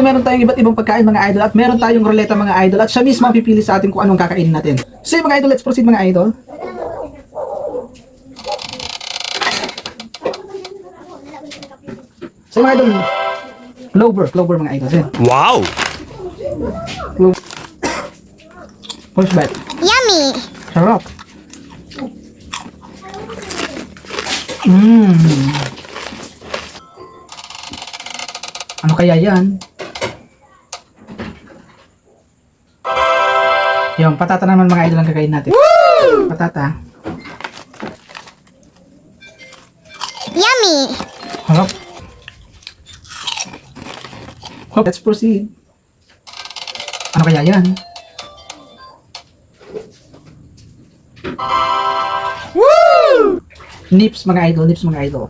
meron tayong iba't ibang pagkain mga idol at meron tayong ruleta mga idol at siya mismo ang pipili sa atin kung anong kakainin natin. So mga idol, let's proceed mga idol. So mga idol, Clover mga idol. So, Wow! first bite. Yummy! Sarap. Ano kaya yan? Yung patata naman mga idol ang kakain natin. Woo! Patata. Yummy! Harap. Let's proceed. Ano kaya yan? Woo! Nips mga idol, nips mga idol.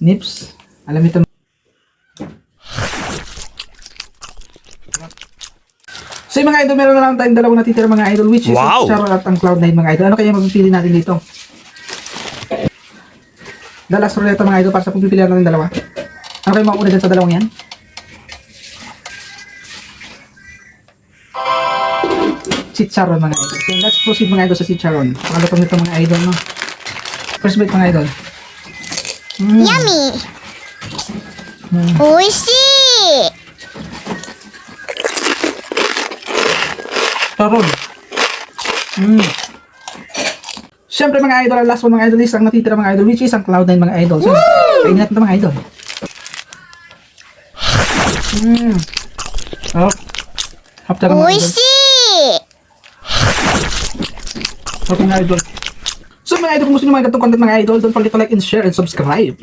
Nips. Alam ito. So yung mga idol, meron na lang tayong dalawang natitira mga idol, which is Wow! Charo at ang Cloud9 mga idol. Ano kaya mapipili natin dito? The last roulette mga idol para sa pagpipilian natin dalawa. Ano kaya mauna dyan sa dalawang yan? Chicharon mga idol. So let's proceed mga idol sa chicharon. Pakalutong nito mga idol, no? First bite mga idol. Yummy! Oishii! Charon. Siyempre mga idol, ang last one mga idol is ang natitira mga idol, which is ang Cloud9 mga idol. So, kainin natin ito mga idol. Hop. Hop talaga mga idol. Oishii! Hop mga idol. So mga idol, kung gusto nyo mga ganitong content mga idol, don't forget to like and share and subscribe.